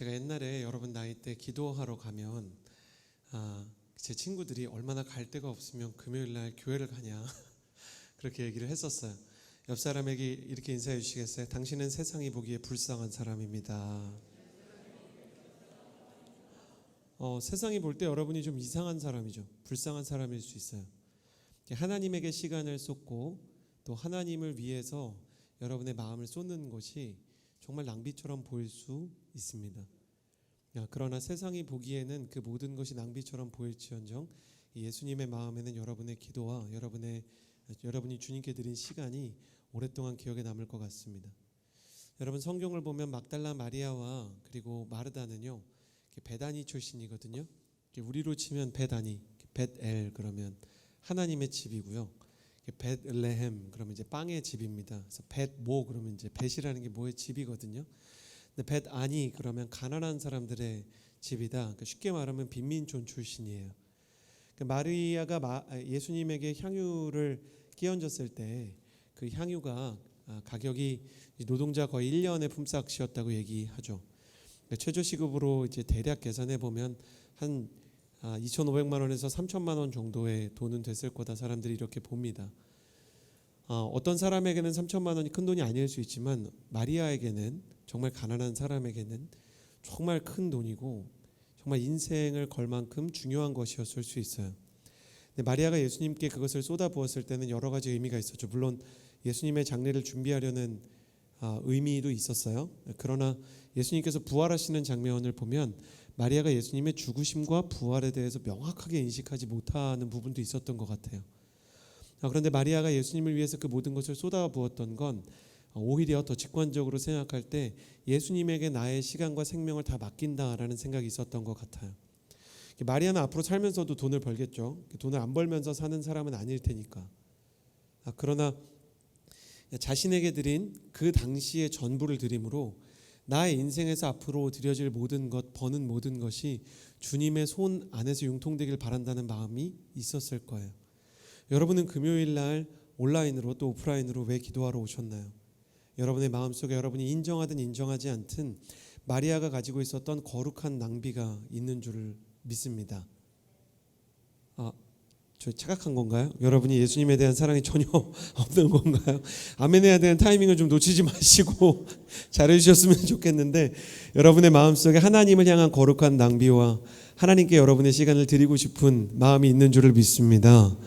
제가 옛날에 여러분 나이 때 기도하러 가면 제 친구들이 얼마나 갈 데가 없으면 금요일 날 교회를 가냐 그렇게 얘기를 했었어요. 옆 사람에게 이렇게 인사해 주시겠어요? 당신은 세상이 보기에 불쌍한 사람입니다. 세상이 볼 때 여러분이 좀 이상한 사람이죠. 불쌍한 사람일 수 있어요. 하나님에게 시간을 쏟고 또 하나님을 위해서 여러분의 마음을 쏟는 것이 정말 낭비처럼 보일 수 있습니다. 그러나 세상이 보기에는 그 모든 것이 낭비처럼 보일지언정 예수님의 마음에는 여러분의 기도와 여러분이 주님께 드린 시간이 오랫동안 기억에 남을 것 같습니다. 여러분 성경을 보면 막달라 마리아와 그리고 마르다는요 베다니 출신이거든요. 우리로 치면 베다니, 벳엘 그러면 하나님의 집이고요. 벳레헴 그러면 이제 빵의 집입니다. 그래서 벳모 그러면 이제 벳이라는 게 뭐의 집이거든요. 근데 벳아니 그러면 가난한 사람들의 집이다. 그러니까 쉽게 말하면 빈민촌 출신이에요. 마리아가 예수님에게 향유를 끼얹었을 때 그 향유가 가격이 노동자 거의 1년의 품삯이었다고 얘기하죠. 최저 시급으로 이제 대략 계산해 보면 한 2,500만 원에서 3,000만 원 정도의 돈은 됐을 거다 사람들이 이렇게 봅니다. 어떤 사람에게는 3,000만 원이 큰 돈이 아닐 수 있지만 마리아에게는 정말 가난한 사람에게는 정말 큰 돈이고 정말 인생을 걸 만큼 중요한 것이었을 수 있어요. 근데 마리아가 예수님께 그것을 쏟아부었을 때는 여러 가지 의미가 있었죠. 물론 예수님의 장례를 준비하려는 의미도 있었어요. 그러나 예수님께서 부활하시는 장면을 보면 마리아가 예수님의 죽으심과 부활에 대해서 명확하게 인식하지 못하는 부분도 있었던 것 같아요. 그런데 마리아가 예수님을 위해서 그 모든 것을 쏟아부었던 건 오히려 더 직관적으로 생각할 때 예수님에게 나의 시간과 생명을 다 맡긴다라는 생각이 있었던 것 같아요. 마리아는 앞으로 살면서도 돈을 벌겠죠. 돈을 안 벌면서 사는 사람은 아닐 테니까. 그러나 자신에게 드린 그 당시의 전부를 드림으로 나의 인생에서 앞으로 드려질 모든 것, 버는 모든 것이 주님의 손 안에서 융통되길 바란다는 마음이 있었을 거예요. 여러분은 금요일 날 온라인으로 또 오프라인으로 왜 기도하러 오셨나요? 여러분의 마음속에 여러분이 인정하든 인정하지 않든 마리아가 가지고 있었던 거룩한 낭비가 있는 줄을 믿습니다. 저 착각한 건가요? 여러분이 예수님에 대한 사랑이 전혀 없는 건가요? 아멘해야 되는 타이밍을 좀 놓치지 마시고 잘해주셨으면 좋겠는데 여러분의 마음속에 하나님을 향한 거룩한 낭비와 하나님께 여러분의 시간을 드리고 싶은 마음이 있는 줄을 믿습니다.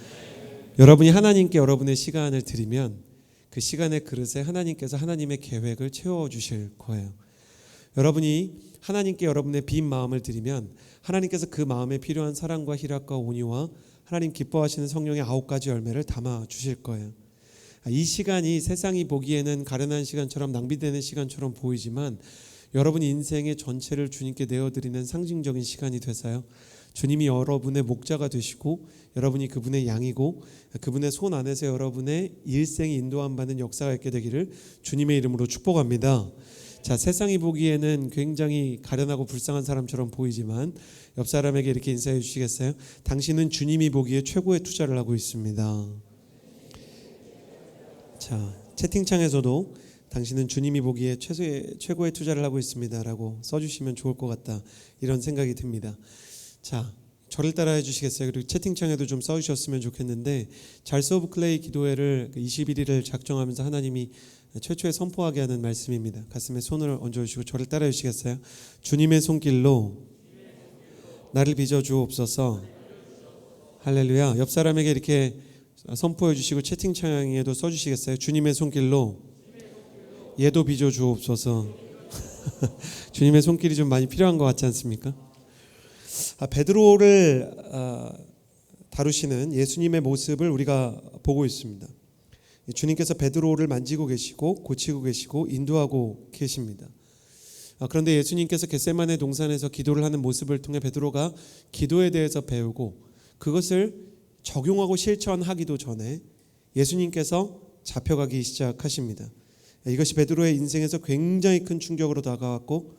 여러분이 하나님께 여러분의 시간을 드리면 그 시간의 그릇에 하나님께서 하나님의 계획을 채워주실 거예요. 여러분이 하나님께 여러분의 빈 마음을 드리면 하나님께서 그 마음에 필요한 사랑과 희락과 온유와 하나님 기뻐하시는 성령의 9가지 열매를 담아 주실 거예요. 이 시간이 세상이 보기에는 가련한 시간처럼 낭비되는 시간처럼 보이지만 여러분이 인생의 전체를 주님께 내어드리는 상징적인 시간이 되사요. 주님이 여러분의 목자가 되시고 여러분이 그분의 양이고 그분의 손 안에서 여러분의 일생이 인도함 받는 역사가 있게 되기를 주님의 이름으로 축복합니다. 자, 세상이 보기에는 굉장히 가련하고 불쌍한 사람처럼 보이지만 옆 사람에게 이렇게 인사해 주시겠어요? 당신은 주님이 보기에 최고의 투자를 하고 있습니다. 자, 채팅창에서도 당신은 주님이 보기에 최고의 투자를 하고 있습니다 라고 써주시면 좋을 것 같다 이런 생각이 듭니다. 자, 저를 따라해 주시겠어요? 그리고 채팅창에도 좀 써주셨으면 좋겠는데 잘스 오브 클레이 기도회를 21일을 작정하면서 하나님이 최초에 선포하게 하는 말씀입니다. 가슴에 손을 얹어주시고 저를 따라해 주시겠어요? 주님의 손길로 나를 빚어주옵소서. 할렐루야. 옆 사람에게 이렇게 선포해 주시고 채팅창에도 써주시겠어요? 주님의 손길로 얘도 빚어주옵소서. 주님의 손길이 좀 많이 필요한 것 같지 않습니까? 베드로를 다루시는 예수님의 모습을 우리가 보고 있습니다. 주님께서 베드로를 만지고 계시고 고치고 계시고 인도하고 계십니다. 그런데 예수님께서 겟세마네 동산에서 기도를 하는 모습을 통해 베드로가 기도에 대해서 배우고 그것을 적용하고 실천하기도 전에 예수님께서 잡혀가기 시작하십니다. 이것이 베드로의 인생에서 굉장히 큰 충격으로 다가왔고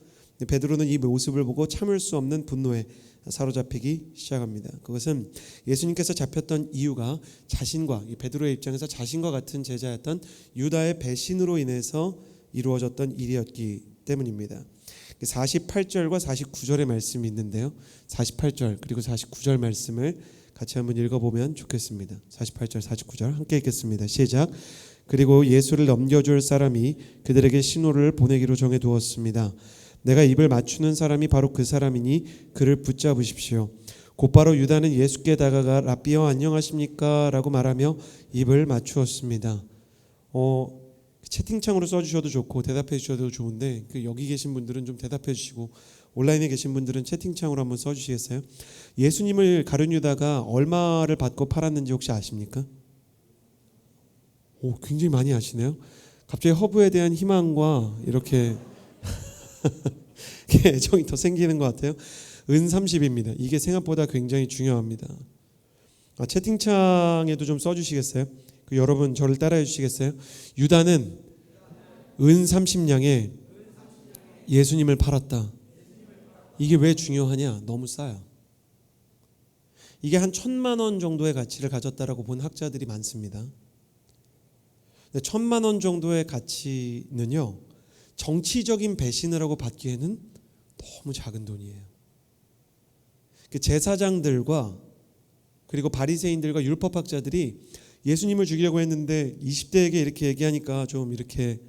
베드로는 이 모습을 보고 참을 수 없는 분노에 사로잡히기 시작합니다. 그것은 예수님께서 잡혔던 이유가 자신과 베드로의 입장에서 자신과 같은 제자였던 유다의 배신으로 인해서 이루어졌던 일이었기 때문입니다. 48절과 49절의 말씀이 있는데요. 48절 그리고 49절 말씀을 같이 한번 읽어보면 좋겠습니다. 48절 49절 함께 읽겠습니다. 시작. 그리고 예수를 넘겨줄 사람이 그들에게 신호를 보내기로 정해두었습니다. 내가 입을 맞추는 사람이 바로 그 사람이니 그를 붙잡으십시오. 곧바로 유다는 예수께 다가가 랍비여 안녕하십니까? 라고 말하며 입을 맞추었습니다. 채팅창으로 써주셔도 좋고 대답해 주셔도 좋은데 여기 계신 분들은 좀 대답해 주시고 온라인에 계신 분들은 채팅창으로 한번 써주시겠어요? 예수님을 가룟 유다가 얼마를 받고 팔았는지 혹시 아십니까? 굉장히 많이 아시네요. 갑자기 허브에 대한 희망과 이렇게 애정이 더 생기는 것 같아요. 은 30입니다. 이게 생각보다 굉장히 중요합니다. 채팅창에도 좀 써주시겠어요? 여러분 저를 따라해 주시겠어요? 유다는 은 30냥에 예수님을 팔았다. 이게 왜 중요하냐? 너무 싸요. 이게 한 1,000만 원 정도의 가치를 가졌다라고 본 학자들이 많습니다. 1,000만 원 정도의 가치는요, 정치적인 배신을 하고 받기에는 너무 작은 돈이에요. 제사장들과 그리고 바리새인들과 율법학자들이 예수님을 죽이려고 했는데 20대에게 이렇게 얘기하니까 좀 이렇게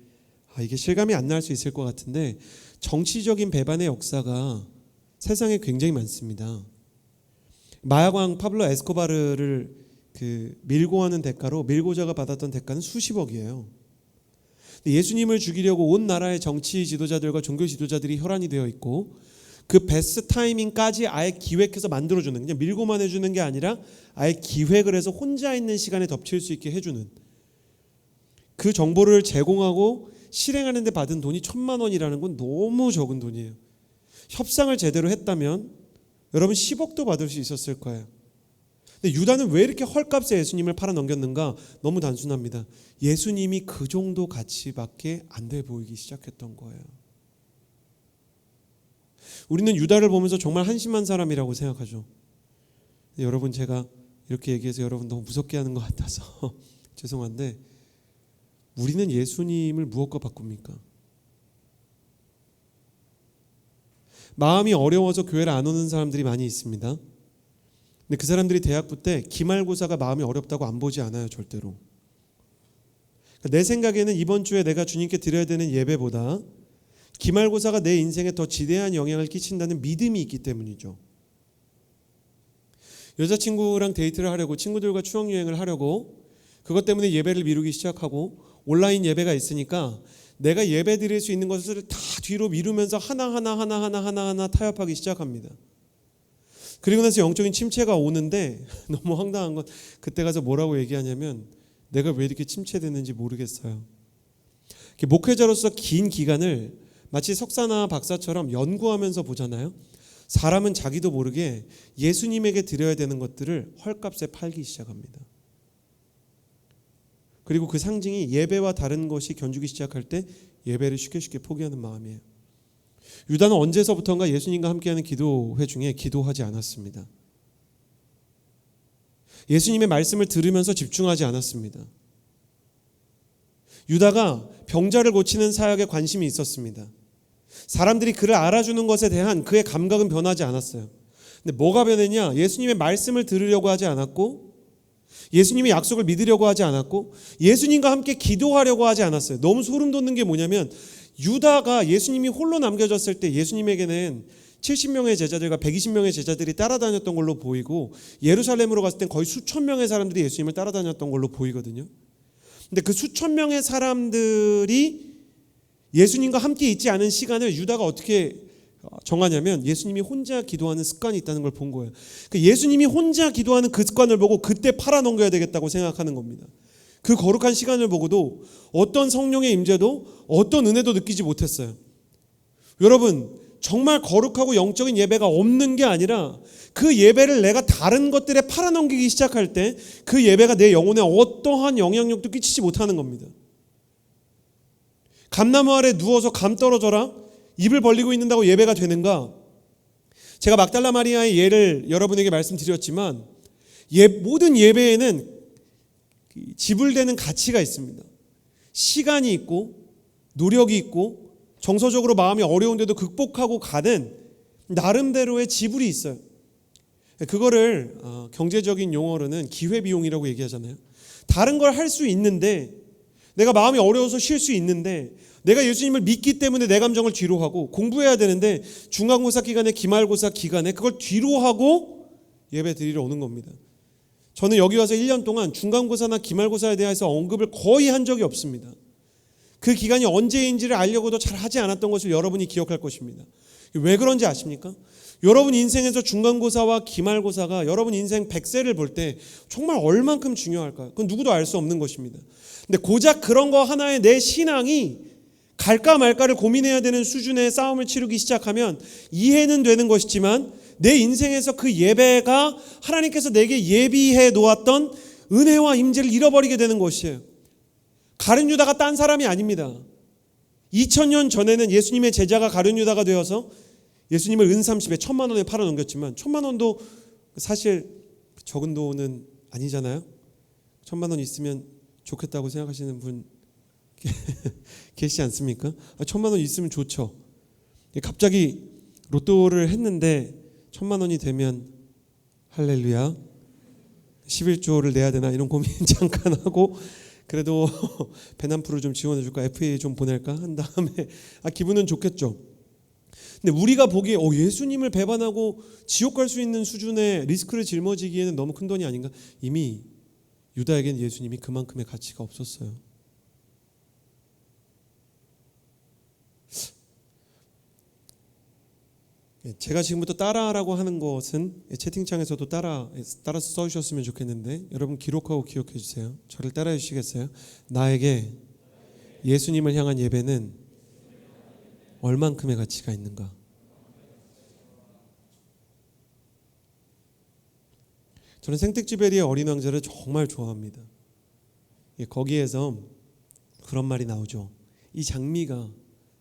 이게 실감이 안 날 수 있을 것 같은데 정치적인 배반의 역사가 세상에 굉장히 많습니다. 마약왕 파블로 에스코바르를 밀고 하는 대가로 밀고자가 받았던 대가는 수십억이에요. 예수님을 죽이려고 온 나라의 정치 지도자들과 종교 지도자들이 혈안이 되어 있고 그 베스트 타이밍까지 아예 기획해서 만들어주는, 그냥 밀고만 해주는 게 아니라 아예 기획을 해서 혼자 있는 시간에 덮칠 수 있게 해주는, 그 정보를 제공하고 실행하는 데 받은 돈이 1,000만 원이라는 건 너무 적은 돈이에요. 협상을 제대로 했다면 여러분 10억도 받을 수 있었을 거예요. 근데 유다는 왜 이렇게 헐값에 예수님을 팔아 넘겼는가? 너무 단순합니다. 예수님이 그 정도 가치밖에 안 돼 보이기 시작했던 거예요. 우리는 유다를 보면서 정말 한심한 사람이라고 생각하죠. 여러분 제가 이렇게 얘기해서 여러분 너무 무섭게 하는 것 같아서 죄송한데 우리는 예수님을 무엇과 바꿉니까? 마음이 어려워서 교회를 안 오는 사람들이 많이 있습니다. 근데 그 사람들이 대학부 때 기말고사가 마음이 어렵다고 안 보지 않아요. 절대로. 내 생각에는 이번 주에 내가 주님께 드려야 되는 예배보다 기말고사가 내 인생에 더 지대한 영향을 끼친다는 믿음이 있기 때문이죠. 여자친구랑 데이트를 하려고, 친구들과 추억여행을 하려고 그것 때문에 예배를 미루기 시작하고 온라인 예배가 있으니까 내가 예배 드릴 수 있는 것을 다 뒤로 미루면서 하나하나 타협하기 시작합니다. 그리고 나서 영적인 침체가 오는데 너무 황당한 건 그때 가서 뭐라고 얘기하냐면 내가 왜 이렇게 침체됐는지 모르겠어요. 목회자로서 긴 기간을 마치 석사나 박사처럼 연구하면서 보잖아요. 사람은 자기도 모르게 예수님에게 드려야 되는 것들을 헐값에 팔기 시작합니다. 그리고 그 상징이 예배와 다른 것이 견주기 시작할 때 예배를 쉽게 포기하는 마음이에요. 유다는 언제서부턴가 예수님과 함께하는 기도회 중에 기도하지 않았습니다. 예수님의 말씀을 들으면서 집중하지 않았습니다. 유다가 병자를 고치는 사역에 관심이 있었습니다. 사람들이 그를 알아주는 것에 대한 그의 감각은 변하지 않았어요. 근데 뭐가 변했냐? 예수님의 말씀을 들으려고 하지 않았고 예수님의 약속을 믿으려고 하지 않았고 예수님과 함께 기도하려고 하지 않았어요. 너무 소름 돋는 게 뭐냐면 유다가 예수님이 홀로 남겨졌을 때 예수님에게는 70명의 제자들과 120명의 제자들이 따라다녔던 걸로 보이고 예루살렘으로 갔을 땐 거의 수천 명의 사람들이 예수님을 따라다녔던 걸로 보이거든요. 근데 그 수천 명의 사람들이 예수님과 함께 있지 않은 시간을 유다가 어떻게 정하냐면 예수님이 혼자 기도하는 습관이 있다는 걸 본 거예요. 예수님이 혼자 기도하는 그 습관을 보고 그때 팔아넘겨야 되겠다고 생각하는 겁니다. 그 거룩한 시간을 보고도 어떤 성령의 임재도 어떤 은혜도 느끼지 못했어요. 여러분 정말 거룩하고 영적인 예배가 없는 게 아니라 그 예배를 내가 다른 것들에 팔아넘기기 시작할 때 그 예배가 내 영혼에 어떠한 영향력도 끼치지 못하는 겁니다. 감나무 아래 누워서 감 떨어져라 입을 벌리고 있는다고 예배가 되는가? 제가 막달라 마리아의 예를 여러분에게 말씀드렸지만 모든 예배에는 지불되는 가치가 있습니다. 시간이 있고 노력이 있고 정서적으로 마음이 어려운데도 극복하고 가는 나름대로의 지불이 있어요. 그거를 경제적인 용어로는 기회비용이라고 얘기하잖아요. 다른 걸 할 수 있는데, 내가 마음이 어려워서 쉴 수 있는데, 내가 예수님을 믿기 때문에 내 감정을 뒤로 하고, 공부해야 되는데 중간고사 기간에 기말고사 기간에 그걸 뒤로 하고 예배 드리러 오는 겁니다. 저는 여기 와서 1년 동안 중간고사나 기말고사에 대해서 언급을 거의 한 적이 없습니다. 그 기간이 언제인지를 알려고도 잘 하지 않았던 것을 여러분이 기억할 것입니다. 왜 그런지 아십니까? 여러분 인생에서 중간고사와 기말고사가 여러분 인생 100세를 볼 때 정말 얼만큼 중요할까요? 그건 누구도 알 수 없는 것입니다. 근데 고작 그런 거 하나에 내 신앙이 갈까 말까를 고민해야 되는 수준의 싸움을 치르기 시작하면 이해는 되는 것이지만 내 인생에서 그 예배가 하나님께서 내게 예비해 놓았던 은혜와 임재를 잃어버리게 되는 것이에요. 가룟 유다가 딴 사람이 아닙니다. 2000년 전에는 예수님의 제자가 가룟 유다가 되어서 예수님을 은 30에 1000만 원에 팔아 넘겼지만 1000만 원도 사실 적은 돈은 아니잖아요. 1000만 원 있으면 좋겠다고 생각하시는 분 계시지 않습니까? 1000만 원 있으면 좋죠. 갑자기 로또를 했는데 1000만 원이 되면 할렐루야 11조를 내야 되나 이런 고민 잠깐 하고 그래도 배낭프를 좀 지원해 줄까 FA 좀 보낼까 한 다음에 기분은 좋겠죠. 근데 우리가 보기에 예수님을 배반하고 지옥 갈 수 있는 수준의 리스크를 짊어지기에는 너무 큰 돈이 아닌가. 이미 유다에겐 예수님이 그만큼의 가치가 없었어요. 제가 지금부터 따라하라고 하는 것은 채팅창에서도 따라서 써주셨으면 좋겠는데 여러분 기록하고 기억해 주세요. 저를 따라해 주시겠어요? 나에게 예수님을 향한 예배는 얼만큼의 가치가 있는가? 저는 생텍쥐베리의 어린 왕자를 정말 좋아합니다. 거기에서 그런 말이 나오죠. 이 장미가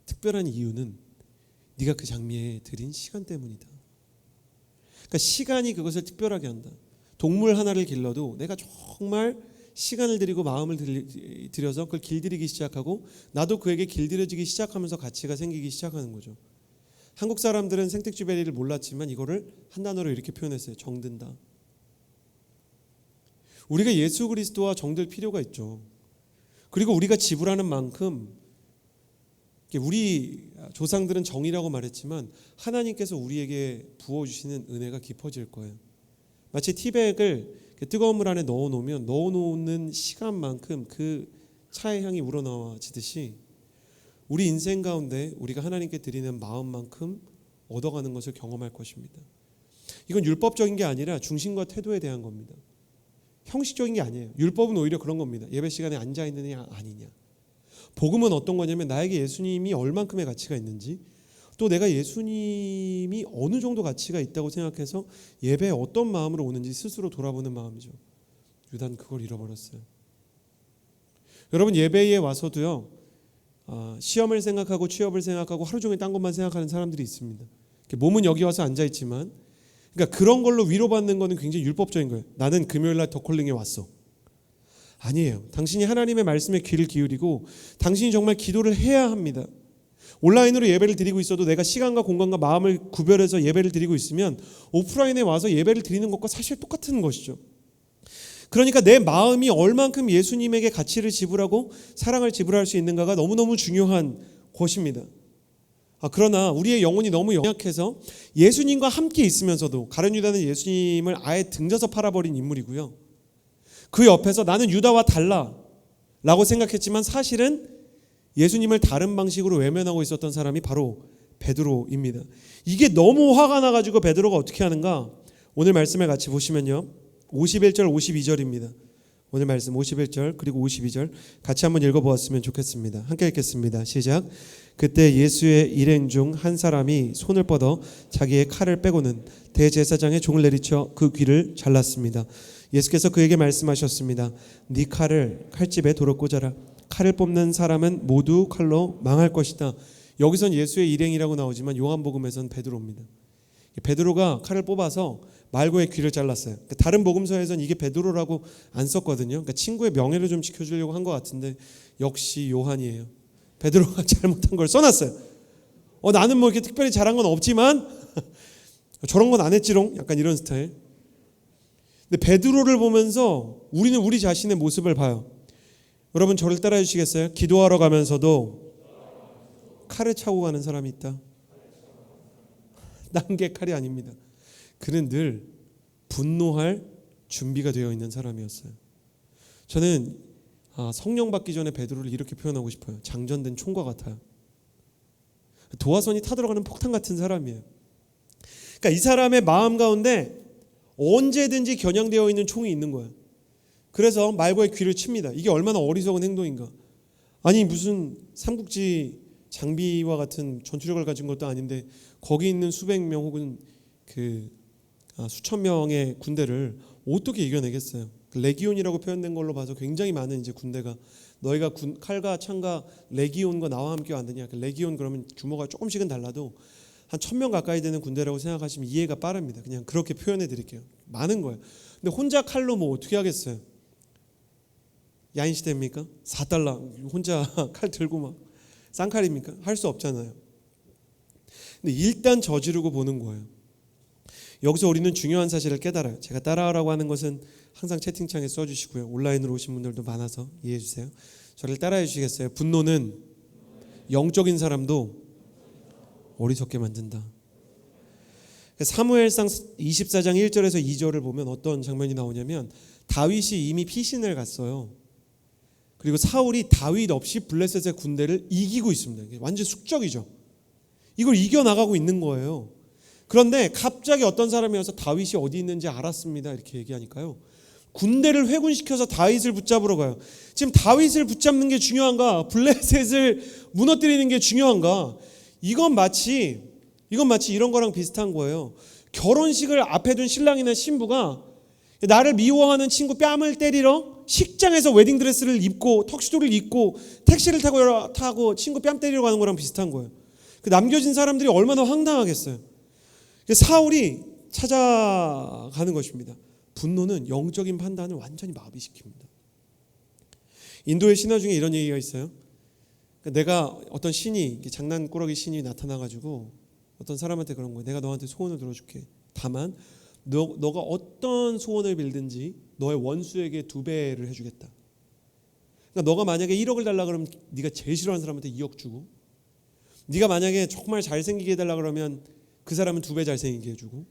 특별한 이유는 네가 그 장미에 들인 시간 때문이다. 그러니까 시간이 그것을 특별하게 한다. 동물 하나를 길러도 내가 정말 시간을 들이고 마음을 들여서 그걸 길들이기 시작하고 나도 그에게 길들여지기 시작하면서 가치가 생기기 시작하는 거죠. 한국 사람들은 생텍쥐베리를 몰랐지만 이거를 한 단어로 이렇게 표현했어요. 정든다. 우리가 예수 그리스도와 정들 필요가 있죠. 그리고 우리가 지불하는 만큼 우리 조상들은 정이라고 말했지만 하나님께서 우리에게 부어주시는 은혜가 깊어질 거예요. 마치 티백을 뜨거운 물 안에 넣어놓으면 넣어놓는 시간만큼 그 차의 향이 우러나와지듯이 우리 인생 가운데 우리가 하나님께 드리는 마음만큼 얻어가는 것을 경험할 것입니다. 이건 율법적인 게 아니라 중심과 태도에 대한 겁니다. 형식적인 게 아니에요. 율법은 오히려 그런 겁니다. 예배 시간에 앉아있느냐 아니냐. 복음은 어떤 거냐면 나에게 예수님이 얼만큼의 가치가 있는지 또 내가 예수님이 어느 정도 가치가 있다고 생각해서 예배에 어떤 마음으로 오는지 스스로 돌아보는 마음이죠. 유다는 그걸 잃어버렸어요. 여러분 예배에 와서도요 시험을 생각하고 취업을 생각하고 하루 종일 딴 것만 생각하는 사람들이 있습니다. 몸은 여기 와서 앉아있지만 그러니까 그런 걸로 위로받는 거는 굉장히 율법적인 거예요. 나는 금요일날 더콜링에 왔어. 아니에요. 당신이 하나님의 말씀에 귀를 기울이고 당신이 정말 기도를 해야 합니다. 온라인으로 예배를 드리고 있어도 내가 시간과 공간과 마음을 구별해서 예배를 드리고 있으면 오프라인에 와서 예배를 드리는 것과 사실 똑같은 것이죠. 그러니까 내 마음이 얼만큼 예수님에게 가치를 지불하고 사랑을 지불할 수 있는가가 너무너무 중요한 것입니다. 그러나 우리의 영혼이 너무 연약해서 예수님과 함께 있으면서도 가룟 유다는 예수님을 아예 등져서 팔아버린 인물이고요. 그 옆에서 나는 유다와 달라 라고 생각했지만 사실은 예수님을 다른 방식으로 외면하고 있었던 사람이 바로 베드로입니다. 이게 너무 화가 나가지고 베드로가 어떻게 하는가? 오늘 말씀을 같이 보시면요 51절 52절입니다. 오늘 말씀 51절 그리고 52절 같이 한번 읽어보았으면 좋겠습니다. 함께 읽겠습니다. 시작. 그때 예수의 일행 중 한 사람이 손을 뻗어 자기의 칼을 빼고는 대제사장의 종을 내리쳐 그 귀를 잘랐습니다. 예수께서 그에게 말씀하셨습니다. 네 칼을 칼집에 도로 꽂아라. 칼을 뽑는 사람은 모두 칼로 망할 것이다. 여기선 예수의 일행이라고 나오지만 요한복음에서는 베드로입니다. 베드로가 칼을 뽑아서 말고의 귀를 잘랐어요. 다른 복음서에서는 이게 베드로라고 안 썼거든요. 그러니까 친구의 명예를 좀 지켜주려고 한 것 같은데 역시 요한이에요. 베드로가 잘못한 걸 써놨어요. 나는 뭐 이렇게 특별히 잘한 건 없지만 저런 건 안 했지롱. 약간 이런 스타일. 근데 베드로를 보면서 우리는 우리 자신의 모습을 봐요. 여러분 저를 따라해 주시겠어요? 기도하러 가면서도 칼을 차고 가는 사람이 있다. 딴 게 칼이 아닙니다. 그는 늘 분노할 준비가 되어 있는 사람이었어요. 저는 성령 받기 전에 베드로를 이렇게 표현하고 싶어요. 장전된 총과 같아요. 도화선이 타들어가는 폭탄 같은 사람이에요. 그러니까 이 사람의 마음 가운데 언제든지 겨냥되어 있는 총이 있는 거예요. 그래서 말과의 귀를 칩니다. 이게 얼마나 어리석은 행동인가. 아니 무슨 삼국지 장비와 같은 전투력을 가진 것도 아닌데 거기 있는 수백 명 혹은 수천 명의 군대를 어떻게 이겨내겠어요. 레기온이라고 표현된 걸로 봐서 굉장히 많은 이제 군대가 너희가 칼과 창과 레기온과 나와 함께 왔느냐. 레기온 그러면 규모가 조금씩은 달라도 한 1000명 가까이 되는 군대라고 생각하시면 이해가 빠릅니다. 그냥 그렇게 표현해 드릴게요. 많은 거예요. 근데 혼자 칼로 뭐 어떻게 하겠어요? 야인 시대입니까? 4달러 혼자 칼 들고 막 쌍칼입니까? 할 수 없잖아요. 근데 일단 저지르고 보는 거예요. 여기서 우리는 중요한 사실을 깨달아요. 제가 따라하라고 하는 것은 항상 채팅창에 써주시고요. 온라인으로 오신 분들도 많아서 이해해 주세요. 저를 따라해 주시겠어요? 분노는 영적인 사람도 어리석게 만든다. 사무엘상 24장 1절에서 2절을 보면 어떤 장면이 나오냐면 다윗이 이미 피신을 갔어요. 그리고 사울이 다윗 없이 블레셋의 군대를 이기고 있습니다. 완전 숙적이죠. 이걸 이겨나가고 있는 거예요. 그런데 갑자기 어떤 사람이 와서 다윗이 어디 있는지 알았습니다. 이렇게 얘기하니까요. 군대를 회군시켜서 다윗을 붙잡으러 가요. 지금 다윗을 붙잡는 게 중요한가? 블레셋을 무너뜨리는 게 중요한가? 이건 마치 이런 거랑 비슷한 거예요. 결혼식을 앞에 둔 신랑이나 신부가 나를 미워하는 친구 뺨을 때리러 식장에서 웨딩드레스를 입고 턱시도를 입고 택시를 타고 친구 뺨 때리러 가는 거랑 비슷한 거예요. 그 남겨진 사람들이 얼마나 황당하겠어요. 사울이 찾아가는 것입니다. 분노는 영적인 판단을 완전히 마비시킵니다. 인도의 신화 중에 이런 얘기가 있어요. 내가 어떤 신이 장난꾸러기 신이 나타나가지고 어떤 사람한테 그런 거예요. 내가 너한테 소원을 들어줄게. 다만 너가 어떤 소원을 빌든지 너의 원수에게 2배를 해주겠다. 그러니까 너가 만약에 1억을 달라 그러면 네가 제일 싫어하는 사람한테 2억 주고, 네가 만약에 정말 잘생기게 해달라 그러면 그 사람은 2배 잘생기게 해주고,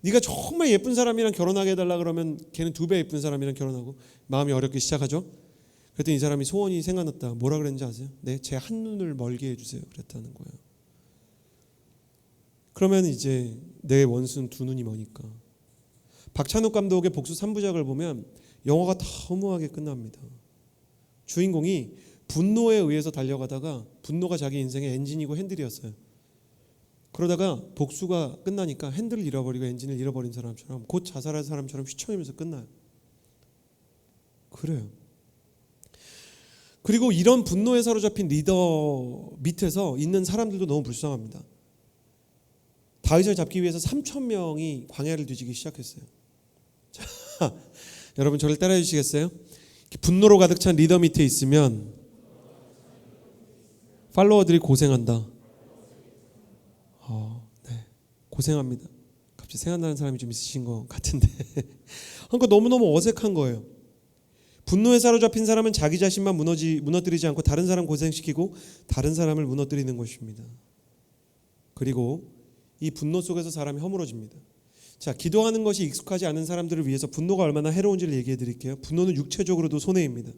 네가 정말 예쁜 사람이랑 결혼하게 해달라 그러면 걔는 2배 예쁜 사람이랑 결혼하고. 마음이 어렵게 시작하죠. 그랬더니 이 사람이 소원이 생각났다. 뭐라 그랬는지 아세요? 제 한눈을 멀게 해주세요. 그랬다는 거예요. 그러면 이제 내 원수는 2눈이 머니까. 박찬욱 감독의 복수 3부작을 보면 영화가 다 허무하게 끝납니다. 주인공이 분노에 의해서 달려가다가 분노가 자기 인생의 엔진이고 핸들이었어요. 그러다가 복수가 끝나니까 핸들을 잃어버리고 엔진을 잃어버린 사람처럼 곧 자살할 사람처럼 휘청이면서 끝나요. 그래요. 그리고 이런 분노에 사로잡힌 리더 밑에서 있는 사람들도 너무 불쌍합니다. 다윗을 잡기 위해서 3,000명이 광야를 뒤지기 시작했어요. 자, 여러분 저를 따라해 주시겠어요? 분노로 가득 찬 리더 밑에 있으면 팔로워들이 고생한다. 네, 고생합니다. 갑자기 생각나는 사람이 좀 있으신 것 같은데 그러니까 너무너무 어색한 거예요. 분노에 사로잡힌 사람은 자기 자신만 무너뜨리지 않고 다른 사람 고생시키고 다른 사람을 무너뜨리는 것입니다. 그리고 이 분노 속에서 사람이 허물어집니다. 자, 기도하는 것이 익숙하지 않은 사람들을 위해서 분노가 얼마나 해로운지를 얘기해 드릴게요. 분노는 육체적으로도 손해입니다.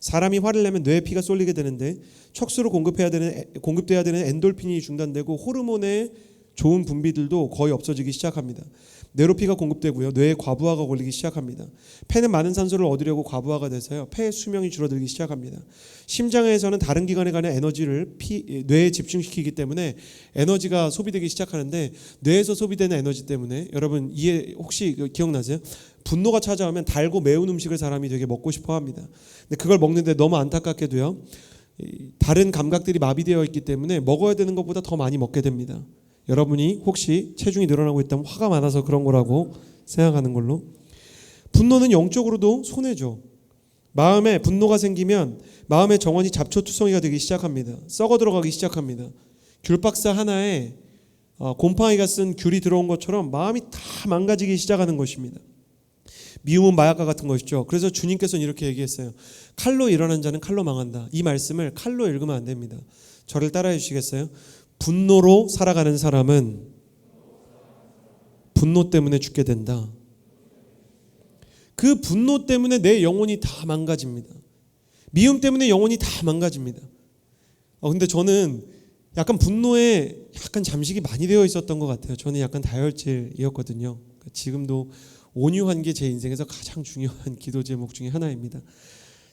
사람이 화를 내면 뇌에 피가 쏠리게 되는데 척수로 공급돼야 되는 엔돌핀이 중단되고 호르몬의 좋은 분비들도 거의 없어지기 시작합니다. 뇌로 피가 공급되고요. 뇌에 과부하가 걸리기 시작합니다. 폐는 많은 산소를 얻으려고 과부하가 돼서요. 폐의 수명이 줄어들기 시작합니다. 심장에서는 다른 기관에 관한 에너지를 뇌에 집중시키기 때문에 에너지가 소비되기 시작하는데 뇌에서 소비되는 에너지 때문에 여러분 혹시 기억나세요? 분노가 찾아오면 달고 매운 음식을 사람이 되게 먹고 싶어 합니다. 근데 그걸 먹는데 너무 안타깝게도요. 다른 감각들이 마비되어 있기 때문에 먹어야 되는 것보다 더 많이 먹게 됩니다. 여러분이 혹시 체중이 늘어나고 있다면 화가 많아서 그런 거라고 생각하는 걸로. 분노는 영적으로도 손해죠. 마음에 분노가 생기면 마음의 정원이 잡초투성이가 되기 시작합니다. 썩어 들어가기 시작합니다. 귤박스 하나에 곰팡이가 쓴 귤이 들어온 것처럼 마음이 다 망가지기 시작하는 것입니다. 미움은 마약과 같은 것이죠. 그래서 주님께서는 이렇게 얘기했어요. 칼로 일어난 자는 칼로 망한다. 이 말씀을 칼로 읽으면 안 됩니다. 저를 따라해 주시겠어요? 분노로 살아가는 사람은 분노 때문에 죽게 된다. 그 분노 때문에 내 영혼이 다 망가집니다. 미움 때문에 영혼이 다 망가집니다. 근데 저는 약간 분노에 약간 잠식이 많이 되어 있었던 것 같아요. 저는 약간 다혈질이었거든요. 지금도 온유한 게 제 인생에서 가장 중요한 기도 제목 중에 하나입니다.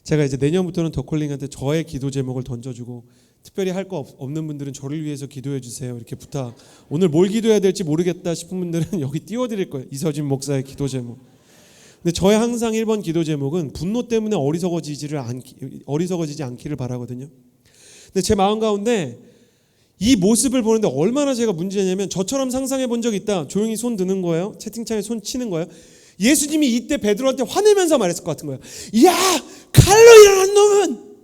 제가 이제 내년부터는 더콜링한테 저의 기도 제목을 던져주고, 특별히 할 거 없는 분들은 저를 위해서 기도해 주세요 이렇게 부탁. 오늘 뭘 기도해야 될지 모르겠다 싶은 분들은 여기 띄워드릴 거예요. 이서진 목사의 기도 제목. 근데 저의 항상 1번 기도 제목은 분노 때문에 어리석어지지 않기를 바라거든요. 근데 제 마음 가운데 이 모습을 보는데 얼마나 제가 문제냐면, 저처럼 상상해 본 적 있다. 조용히 손 드는 거예요. 채팅창에 손 치는 거예요. 예수님이 이때 베드로한테 화내면서 말했을 것 같은 거예요. 야, 칼로 일어난 놈은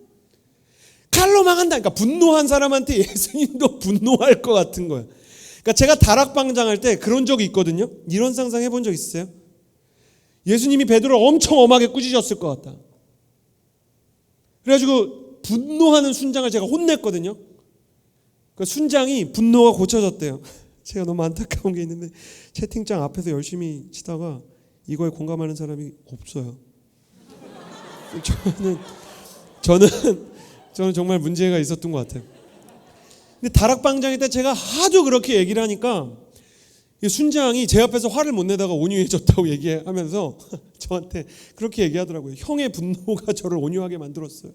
칼로 망한다. 그러니까 분노한 사람한테 예수님도 분노할 것 같은 거예요. 그러니까 제가 다락방장할 때 그런 적이 있거든요. 이런 상상해 본 적 있어요? 예수님이 베드로를 엄청 엄하게 꾸짖었을 것 같다. 그래가지고 분노하는 순장을 제가 혼냈거든요. 그 순장이 분노가 고쳐졌대요. 제가 너무 안타까운 게 있는데, 채팅창 앞에서 열심히 치다가 이거에 공감하는 사람이 없어요. 저는 정말 문제가 있었던 것 같아요. 근데 다락방장일 때 제가 하도 그렇게 얘기를 하니까 순장이 제 앞에서 화를 못 내다가 온유해졌다고 얘기하면서 저한테 그렇게 얘기하더라고요. 형의 분노가 저를 온유하게 만들었어요.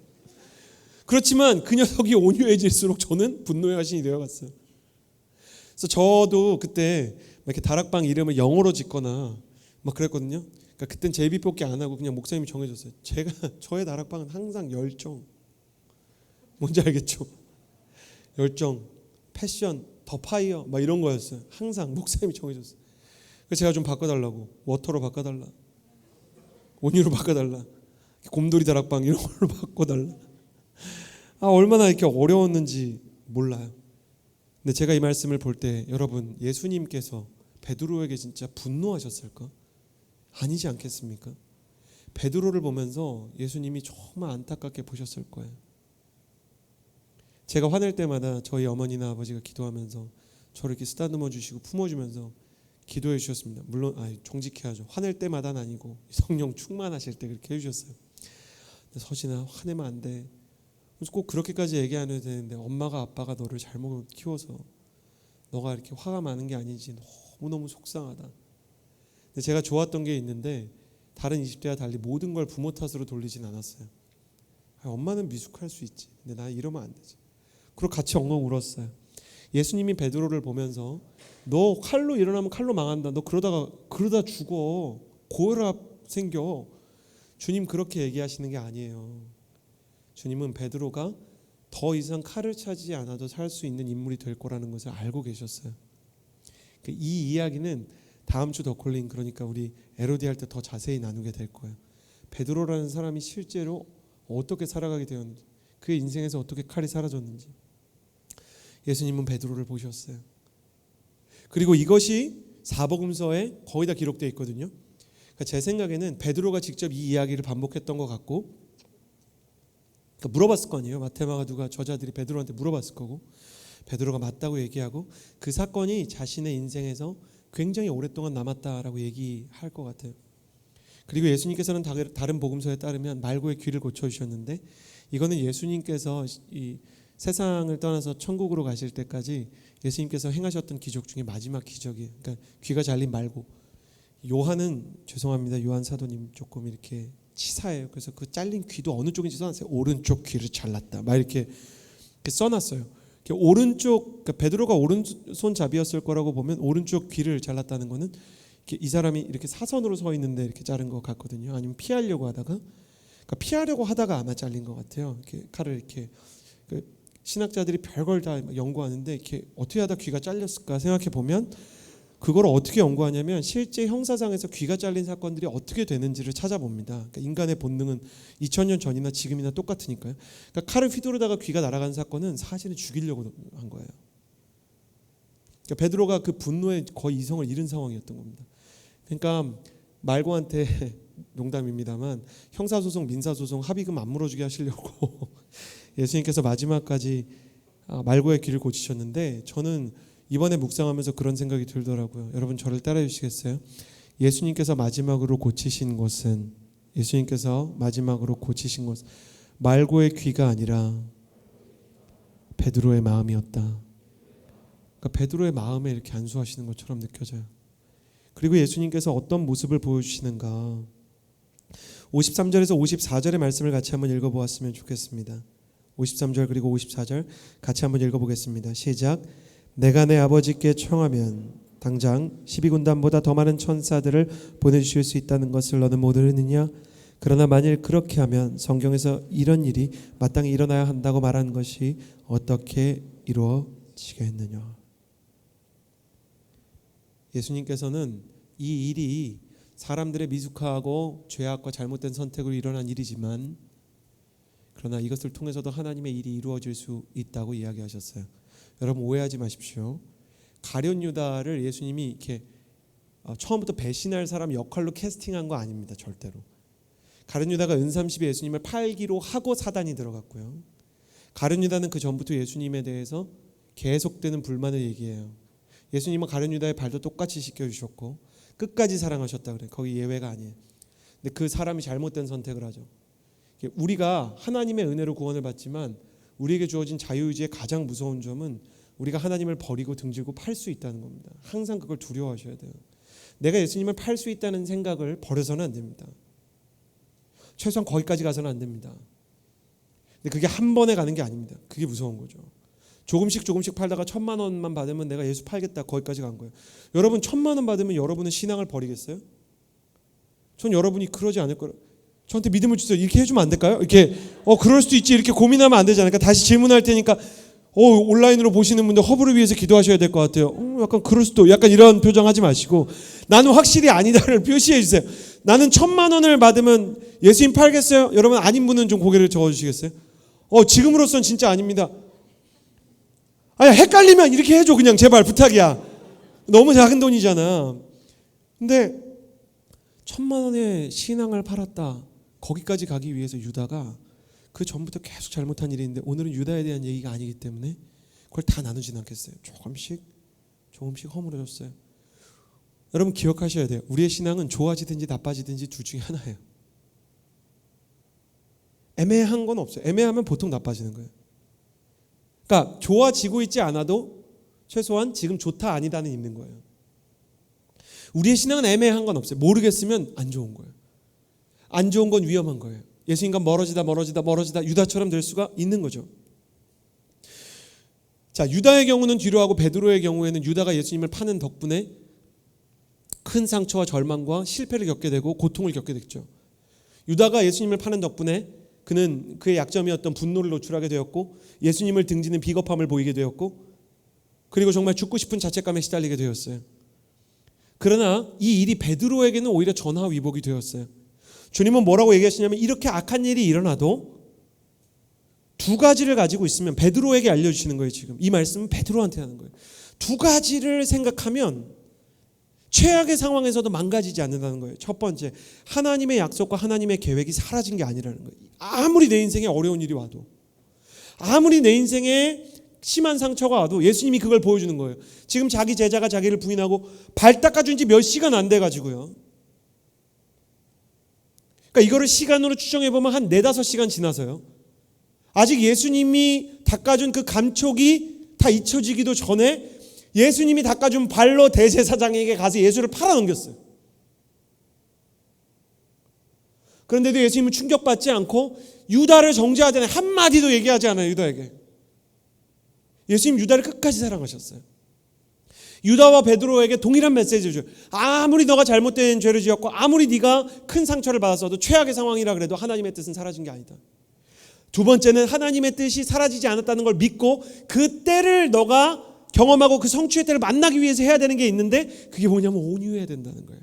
그렇지만 그 녀석이 온유해질수록 저는 분노의 화신이 되어갔어요. 그래서 저도 그때 이렇게 다락방 이름을 영어로 짓거나 막 그랬거든요. 그러니까 그땐 제비 뽑기 안 하고 그냥 목사님이 정해줬어요. 저의 다락방은 항상 열정, 뭔지 알겠죠? 열정, 패션, 더 파이어 막 이런 거였어요. 항상 목사님이 정해줬어요. 그래서 제가 좀 바꿔달라고, 워터로 바꿔달라, 온유로 바꿔달라, 곰돌이 다락방 이런 걸로 바꿔달라. 얼마나 이렇게 어려웠는지 몰라요. 근데 제가 이 말씀을 볼 때 여러분, 예수님께서 베드로에게 진짜 분노하셨을까? 아니지 않겠습니까? 베드로를 보면서 예수님이 정말 안타깝게 보셨을 거예요. 제가 화낼 때마다 저희 어머니나 아버지가 기도하면서 저를 이렇게 쓰다듬어 주시고 품어주면서 기도해 주셨습니다. 물론 정직해야죠. 화낼 때마다는 아니고 성령 충만하실 때 그렇게 해주셨어요. 서진아, 화내면 안 돼. 그래서 꼭 그렇게까지 얘기 안 해도 되는데, 엄마가 아빠가 너를 잘못 키워서 너가 이렇게 화가 많은 게 아니지, 너무너무 속상하다. 근데 제가 좋았던 게 있는데, 다른 20대와 달리 모든 걸 부모 탓으로 돌리진 않았어요. 엄마는 미숙할 수 있지, 근데 나 이러면 안 되지. 그리고 같이 엉엉 울었어요. 예수님이 베드로를 보면서 너 칼로 일어나면 칼로 망한다. 너 그러다 죽어. 고혈압 생겨. 주님 그렇게 얘기하시는 게 아니에요. 주님은 베드로가 더 이상 칼을 차지 않아도 살 수 있는 인물이 될 거라는 것을 알고 계셨어요. 이 이야기는 다음 주 더콜링, 그러니까 우리 에로디 할 때 더 자세히 나누게 될 거예요. 베드로라는 사람이 실제로 어떻게 살아가게 되었는지, 그의 인생에서 어떻게 칼이 사라졌는지 예수님은 베드로를 보셨어요. 그리고 이것이 사복음서에 거의 다 기록되어 있거든요. 그러니까 제 생각에는 베드로가 직접 이 이야기를 반복했던 것 같고, 그러니까 물어봤을 거 아니에요. 마테마가 누가 저자들이 베드로한테 물어봤을 거고, 베드로가 맞다고 얘기하고 그 사건이 자신의 인생에서 굉장히 오랫동안 남았다라고 얘기할 것 같아요. 그리고 예수님께서는 다른 복음서에 따르면 말고의 귀를 고쳐주셨는데, 이거는 예수님께서 이 세상을 떠나서 천국으로 가실 때까지 예수님께서 행하셨던 기적 중에 마지막 기적이에요. 그러니까 귀가 잘린 말고. 요한은 죄송합니다. 요한 사도님 조금 이렇게 치사해요. 그래서 그 잘린 귀도 어느 쪽인지 써놨어요. 오른쪽 귀를 잘랐다. 막 이렇게 써놨어요. 오른쪽, 그러니까 베드로가 오른손잡이였을 거라고 보면 오른쪽 귀를 잘랐다는 거는 이 사람이 이렇게 사선으로 서 있는데 이렇게 자른 것 같거든요. 아니면 피하려고 하다가, 그러니까 피하려고 하다가 아마 잘린 것 같아요. 이렇게 칼을 이렇게, 신학자들이 별걸 다 연구하는데 이렇게 어떻게 하다 귀가 잘렸을까 생각해 보면, 그걸 어떻게 연구하냐면 실제 형사상에서 귀가 잘린 사건들이 어떻게 되는지를 찾아봅니다. 그러니까 인간의 본능은 2000년 전이나 지금이나 똑같으니까요. 그러니까 칼을 휘두르다가 귀가 날아간 사건은 사실은 죽이려고 한 거예요. 그러니까 베드로가 그 분노에 거의 이성을 잃은 상황이었던 겁니다. 그러니까 말고한테 농담입니다만 형사소송, 민사소송 합의금 안 물어주게 하시려고 예수님께서 마지막까지 말고의 귀를 고치셨는데, 저는 이번에 묵상하면서 그런 생각이 들더라고요. 여러분 저를 따라해 주시겠어요? 예수님께서 마지막으로 고치신 것은 말고의 귀가 아니라 베드로의 마음이었다. 그러니까 베드로의 마음에 이렇게 안수하시는 것처럼 느껴져요. 그리고 예수님께서 어떤 모습을 보여주시는가, 53절에서 54절의 말씀을 같이 한번 읽어보았으면 좋겠습니다. 53절 그리고 54절 같이 한번 읽어보겠습니다. 시작. 내가 내 아버지께 청하면 당장 12군단보다 더 많은 천사들을 보내주실 수 있다는 것을 너는 모르느냐? 그러나 만일 그렇게 하면 성경에서 이런 일이 마땅히 일어나야 한다고 말한 것이 어떻게 이루어지겠느냐? 예수님께서는 이 일이 사람들의 미숙하고 죄악과 잘못된 선택으로 일어난 일이지만, 그러나 이것을 통해서도 하나님의 일이 이루어질 수 있다고 이야기하셨어요. 여러분 오해하지 마십시오. 가룟 유다를 예수님이 이렇게 처음부터 배신할 사람 역할로 캐스팅한 거 아닙니다. 절대로. 가룟 유다가 은삼십에 예수님을 팔기로 하고 사단이 들어갔고요. 가룟 유다는 그 전부터 예수님에 대해서 계속되는 불만을 얘기해요. 예수님은 가룟 유다의 발도 똑같이 씻겨주셨고 끝까지 사랑하셨다 그래요. 거기 예외가 아니에요. 근데 그 사람이 잘못된 선택을 하죠. 우리가 하나님의 은혜로 구원을 받지만 우리에게 주어진 자유의지의 가장 무서운 점은 우리가 하나님을 버리고 등지고 팔 수 있다는 겁니다. 항상 그걸 두려워하셔야 돼요. 내가 예수님을 팔 수 있다는 생각을 버려서는 안 됩니다. 최소한 거기까지 가서는 안 됩니다. 근데 그게 한 번에 가는 게 아닙니다. 그게 무서운 거죠. 조금씩 팔다가 1,000만 원만 받으면 내가 예수 팔겠다, 거기까지 간 거예요. 여러분 1,000만 원 받으면 여러분은 신앙을 버리겠어요? 전 여러분이 그러지 않을 거예요. 저한테 믿음을 주세요. 이렇게 해주면 안 될까요? 이렇게 그럴 수도 있지, 이렇게 고민하면 안 되지 않을까? 다시 질문할 테니까 온라인으로 보시는 분들 허브를 위해서 기도하셔야 될 것 같아요. 약간 그럴 수도, 약간 이런 표정하지 마시고 나는 확실히 아니다를 표시해 주세요. 나는 1,000만 원을 받으면 예수님 팔겠어요? 여러분 아닌 분은 좀 고개를 저어주시겠어요? 지금으로선 진짜 아닙니다. 아니 헷갈리면 이렇게 해줘, 그냥 제발 부탁이야. 너무 작은 돈이잖아. 근데 1,000만 원의 신앙을 팔았다. 거기까지 가기 위해서 유다가 그 전부터 계속 잘못한 일이 있는데, 오늘은 유다에 대한 얘기가 아니기 때문에 그걸 다 나누진 않겠어요. 조금씩 허물어졌어요. 여러분 기억하셔야 돼요. 우리의 신앙은 좋아지든지 나빠지든지 둘 중에 하나예요. 애매한 건 없어요. 애매하면 보통 나빠지는 거예요. 그러니까 좋아지고 있지 않아도 최소한 지금 좋다 아니다는 있는 거예요. 우리의 신앙은 애매한 건 없어요. 모르겠으면 안 좋은 거예요. 안 좋은 건 위험한 거예요. 예수님과 멀어지다 유다처럼 될 수가 있는 거죠. 자, 유다의 경우는 뒤로 하고 베드로의 경우에는 유다가 예수님을 파는 덕분에 큰 상처와 절망과 실패를 겪게 되고 고통을 겪게 됐죠. 유다가 예수님을 파는 덕분에 그는 그의 약점이었던 분노를 노출하게 되었고, 예수님을 등지는 비겁함을 보이게 되었고, 그리고 정말 죽고 싶은 자책감에 시달리게 되었어요. 그러나 이 일이 베드로에게는 오히려 전화위복이 되었어요. 주님은 뭐라고 얘기하시냐면, 이렇게 악한 일이 일어나도 두 가지를 가지고 있으면, 베드로에게 알려주시는 거예요. 지금 이 말씀은 베드로한테 하는 거예요. 두 가지를 생각하면 최악의 상황에서도 망가지지 않는다는 거예요. 첫 번째, 하나님의 약속과 하나님의 계획이 사라진 게 아니라는 거예요. 아무리 내 인생에 어려운 일이 와도, 아무리 내 인생에 심한 상처가 와도 예수님이 그걸 보여주는 거예요. 지금 자기 제자가 자기를 부인하고 발 닦아준 지 몇 시간 안 돼가지고요. 그러니까 이거를 시간으로 추정해보면 한 4-5시간 지나서요. 아직 예수님이 닦아준 그 감촉이 다 잊혀지기도 전에 예수님이 닦아준 발로 대제사장에게 가서 예수를 팔아넘겼어요. 그런데도 예수님은 충격받지 않고 유다를 정죄하지 않아요. 한마디도 얘기하지 않아요. 유다에게. 예수님 유다를 끝까지 사랑하셨어요. 유다와 베드로에게 동일한 메시지를 줘요. 아무리 너가 잘못된 죄를 지었고 아무리 네가 큰 상처를 받았어도 최악의 상황이라 그래도 하나님의 뜻은 사라진 게 아니다. 두 번째는 하나님의 뜻이 사라지지 않았다는 걸 믿고 그 때를 너가 경험하고 그 성취의 때를 만나기 위해서 해야 되는 게 있는데, 그게 뭐냐면 온유해야 된다는 거예요.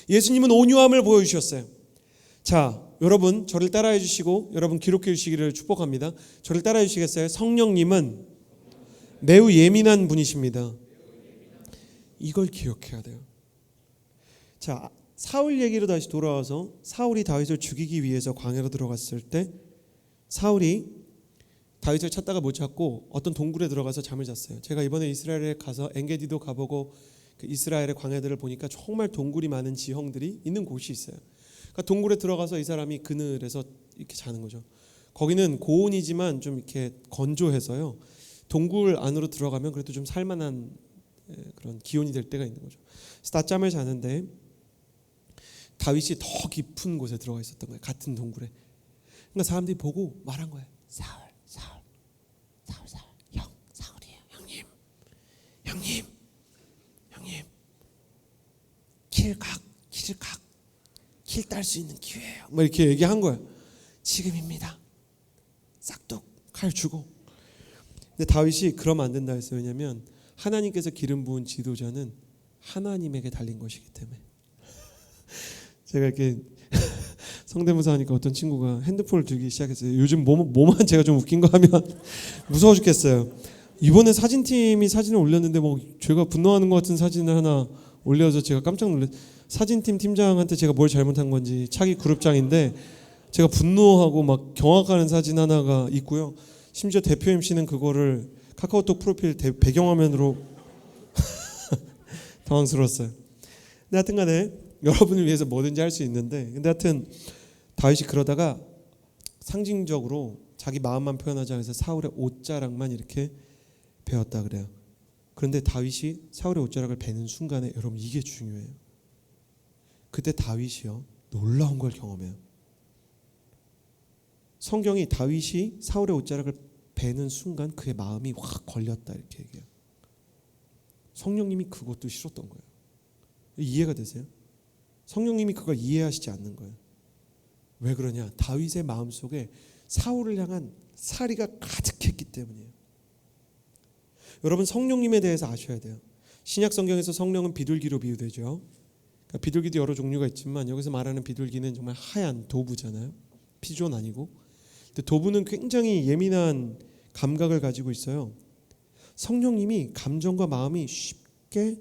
예수님은 온유함을 보여주셨어요. 자, 여러분 저를 따라해 주시고 여러분 기록해 주시기를 축복합니다. 저를 따라해 주시겠어요? 성령님은 매우 예민한 분이십니다. 이걸 기억해야 돼요. 자, 사울 얘기로 다시 돌아와서 사울이 다윗을 죽이기 위해서 광야로 들어갔을 때 사울이 다윗을 찾다가 못 찾고 어떤 동굴에 들어가서 잠을 잤어요. 제가 이번에 이스라엘에 가서 엔게디도 가보고 그 이스라엘의 광야들을 보니까 정말 동굴이 많은 지형들이 있는 곳이 있어요. 그러니까 동굴에 들어가서 이 사람이 그늘에서 이렇게 자는 거죠. 거기는 고온이지만 좀 이렇게 건조해서요. 동굴 안으로 들어가면 그래도 좀 살만한 그런 기온이 될 때가 있는 거죠. 그래서 낮잠을 자는데 다윗이 더 깊은 곳에 들어가 있었던 거예요. 같은 동굴에. 그러니까 사람들이 보고 말한 거예요. 사울. 형, 사울이에요. 형님. 길 딸 수 있는 기회예요. 뭐 이렇게 얘기한 거예요. 지금입니다. 싹둑 칼 주고. 근데 다윗이 그러면 안 된다 했어요. 왜냐하면 하나님께서 기름 부은 지도자는 하나님에게 달린 것이기 때문에. 제가 이렇게 성대모사 하니까 어떤 친구가 핸드폰을 들기 시작했어요. 요즘 뭐만 제가 좀 웃긴 거 하면 무서워 죽겠어요. 이번에 사진팀이 사진을 올렸는데 뭐 제가 분노하는 것 같은 사진을 하나 올려서 제가 깜짝 놀랐어요. 사진팀 팀장한테 제가 뭘 잘못한 건지 차기 그룹장인데 제가 분노하고 막 경악하는 사진 하나가 있고요. 심지어 대표 MC는 그거를 카카오톡 프로필 배경화면으로 당황스러웠어요. 근데 하여튼 간에 여러분을 위해서 뭐든지 할 수 있는데 근데 하여튼 다윗이 그러다가 상징적으로 자기 마음만 표현하자 해서 사울의 옷자락만 이렇게 베었다 그래요. 그런데 다윗이 사울의 옷자락을 베는 순간에 여러분 이게 중요해요. 그때 다윗이요 놀라운 걸 경험해요. 성경이 다윗이 사울의 옷자락을 베는 순간 그의 마음이 확 걸렸다 이렇게 얘기해요. 성령님이 그것도 싫었던 거예요. 이해가 되세요? 성령님이 그걸 이해하시지 않는 거예요. 왜 그러냐? 다윗의 마음속에 사울을 향한 사리가 가득했기 때문이에요. 여러분 성령님에 대해서 아셔야 돼요. 신약 성경에서 성령은 비둘기로 비유되죠. 그러니까 비둘기도 여러 종류가 있지만 여기서 말하는 비둘기는 정말 하얀 도부잖아요. 피존 아니고. 근데 도부는 굉장히 예민한 감각을 가지고 있어요. 성령님이 감정과 마음이 쉽게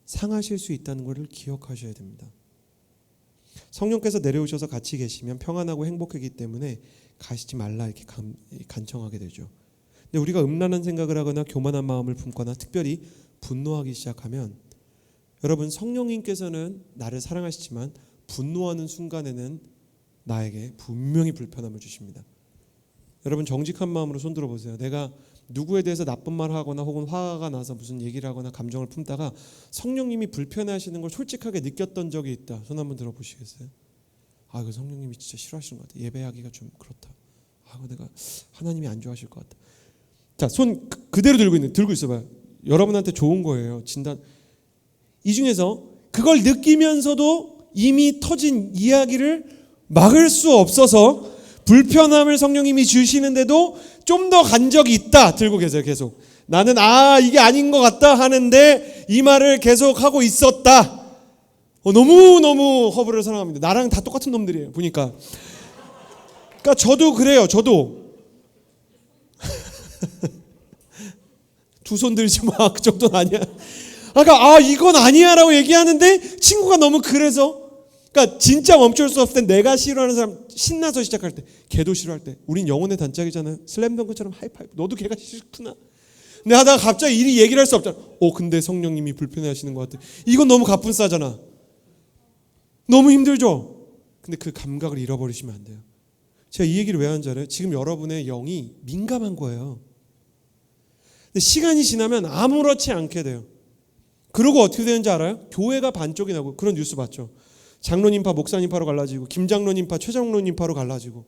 상하실 수 있다는 것을 기억하셔야 됩니다. 성령께서 내려오셔서 같이 계시면 평안하고 행복하기 때문에 가시지 말라 이렇게 간청하게 되죠. 근데 우리가 음란한 생각을 하거나 교만한 마음을 품거나 특별히 분노하기 시작하면 여러분 성령님께서는 나를 사랑하시지만 분노하는 순간에는 나에게 분명히 불편함을 주십니다. 여러분 정직한 마음으로 손들어 보세요. 내가 누구에 대해서 나쁜 말을 하거나 혹은 화가 나서 무슨 얘기를 하거나 감정을 품다가 성령님이 불편해하시는 걸 솔직하게 느꼈던 적이 있다. 손 한번 들어보시겠어요? 아, 이거 성령님이 진짜 싫어하시는 것 같아. 예배하기가 좀 그렇다. 아, 내가 하나님이 안 좋아하실 것 같다. 자, 손 그대로 들고 있어봐요. 여러분한테 좋은 거예요. 진단. 이 중에서 그걸 느끼면서도 이미 터진 이야기를 막을 수 없어서 불편함을 성령님이 주시는데도 좀 더 간 적이 있다. 들고 계세요. 계속. 나는 이게 아닌 것 같다 하는데 이 말을 계속 하고 있었다. 너무너무 허브를 사랑합니다. 나랑 다 똑같은 놈들이에요. 보니까. 그러니까 저도 그래요. 저도. 두 손 들지 마. 그 정도는 아니야. 아까 이건 아니야라고 얘기하는데 친구가 너무 그래서 그러니까 진짜 멈출 수 없을 때 내가 싫어하는 사람 신나서 시작할 때 걔도 싫어할 때 우린 영혼의 단짝이잖아요. 슬램덩크처럼 하이파이브 너도 걔가 싫구나. 근데 하다가 갑자기 일이 얘기를 할 수 없잖아. 근데 성령님이 불편해하시는 것 같아. 이건 너무 가뿐싸잖아. 너무 힘들죠. 근데 그 감각을 잃어버리시면 안 돼요. 제가 이 얘기를 왜 하는지 알아요? 지금 여러분의 영이 민감한 거예요. 근데 시간이 지나면 아무렇지 않게 돼요. 그러고 어떻게 되는지 알아요? 교회가 반쪽이 나고 그런 뉴스 봤죠. 장로님파 목사님파로 갈라지고 김장로님파 최장로님파로 갈라지고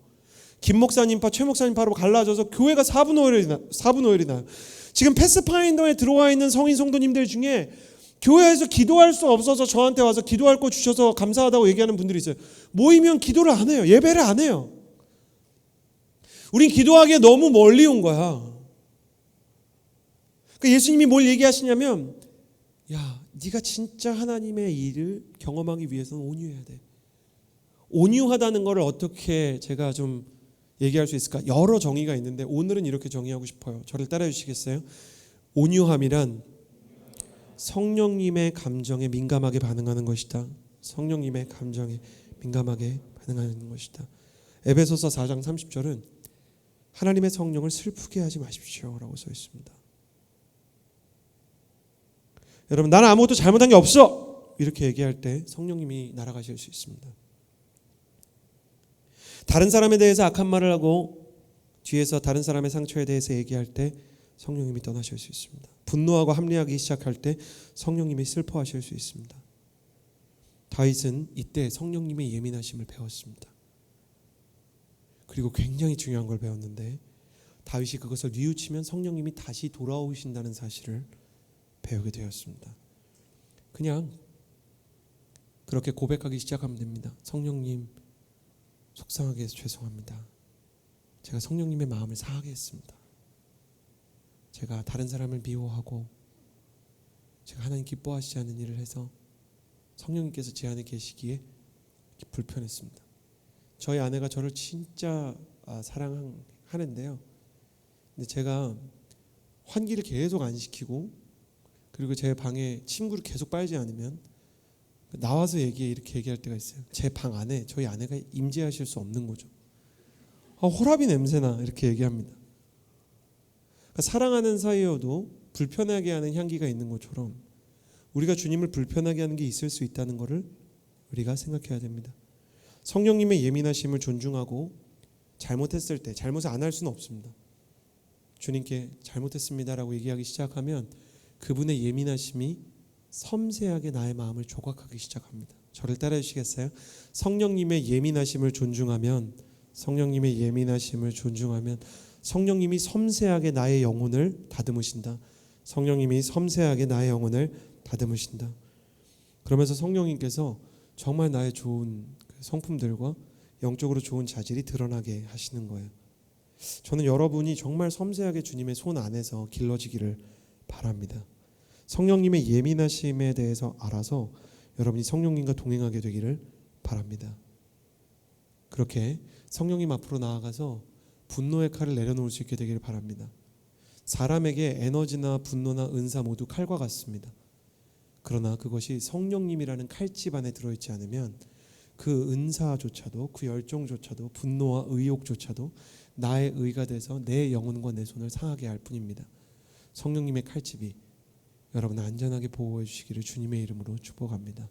김목사님파 최목사님파로 갈라져서 교회가 4분 5일이 나요. 지금 패스파인더에 들어와 있는 성인 성도님들 중에 교회에서 기도할 수 없어서 저한테 와서 기도할 거 주셔서 감사하다고 얘기하는 분들이 있어요. 모이면 기도를 안 해요. 예배를 안 해요. 우린 기도하기에 너무 멀리 온 거야. 그러니까 예수님이 뭘 얘기하시냐면 네가 진짜 하나님의 일을 경험하기 위해서는 온유해야 돼. 온유하다는 것을 어떻게 제가 좀 얘기할 수 있을까? 여러 정의가 있는데 오늘은 이렇게 정의하고 싶어요. 저를 따라해 주시겠어요? 온유함이란 성령님의 감정에 민감하게 반응하는 것이다. 성령님의 감정에 민감하게 반응하는 것이다. 에베소서 4장 30절은 하나님의 성령을 슬프게 하지 마십시오 라고 써 있습니다. 여러분, 나는 아무것도 잘못한 게 없어 이렇게 얘기할 때 성령님이 날아가실 수 있습니다. 다른 사람에 대해서 악한 말을 하고 뒤에서 다른 사람의 상처에 대해서 얘기할 때 성령님이 떠나실 수 있습니다. 분노하고 합리하기 시작할 때 성령님이 슬퍼하실 수 있습니다. 다윗은 이때 성령님의 예민하심을 배웠습니다. 그리고 굉장히 중요한 걸 배웠는데 다윗이 그것을 뉘우치면 성령님이 다시 돌아오신다는 사실을 배우게 되었습니다. 그냥 그렇게 고백하기 시작하면 됩니다. 성령님, 속상하게 해서 죄송합니다. 제가 성령님의 마음을 상하게 했습니다. 제가 다른 사람을 미워하고 제가 하나님 기뻐하시지 않는 일을 해서 성령님께서 제 안에 계시기에 불편했습니다. 저희 아내가 저를 진짜 사랑하는데요. 근데 제가 환기를 계속 안 시키고 그리고 제 방에 침구를 계속 빨지 않으면 나와서 이렇게 얘기할 때가 있어요. 제 방 안에 저희 아내가 임재하실 수 없는 거죠. 호라비 냄새나 이렇게 얘기합니다. 그러니까 사랑하는 사이여도 불편하게 하는 향기가 있는 것처럼 우리가 주님을 불편하게 하는 게 있을 수 있다는 것을 우리가 생각해야 됩니다. 성령님의 예민하심을 존중하고 잘못했을 때 잘못을 안 할 수는 없습니다. 주님께 잘못했습니다라고 얘기하기 시작하면 그분의 예민하심이 섬세하게 나의 마음을 조각하기 시작합니다. 저를 따라 주시겠어요? 성령님의 예민하심을 존중하면 성령님이 섬세하게 나의 영혼을 다듬으신다. 성령님이 섬세하게 나의 영혼을 다듬으신다. 그러면서 성령님께서 정말 나의 좋은 성품들과 영적으로 좋은 자질이 드러나게 하시는 거예요. 저는 여러분이 정말 섬세하게 주님의 손 안에서 길러지기를 바랍니다. 성령님의 예민하심에 대해서 알아서 여러분이 성령님과 동행하게 되기를 바랍니다. 그렇게 성령님 앞으로 나아가서 분노의 칼을 내려놓을 수 있게 되기를 바랍니다. 사람에게 에너지나 분노나 은사 모두 칼과 같습니다. 그러나 그것이 성령님이라는 칼집 안에 들어있지 않으면 그 은사조차도, 그 열정조차도, 분노와 의욕조차도 나의 의가 돼서 내 영혼과 내 손을 상하게 할 뿐입니다. 성령님의 칼집이 여러분 안전하게 보호해 주시기를 주님의 이름으로 축복합니다.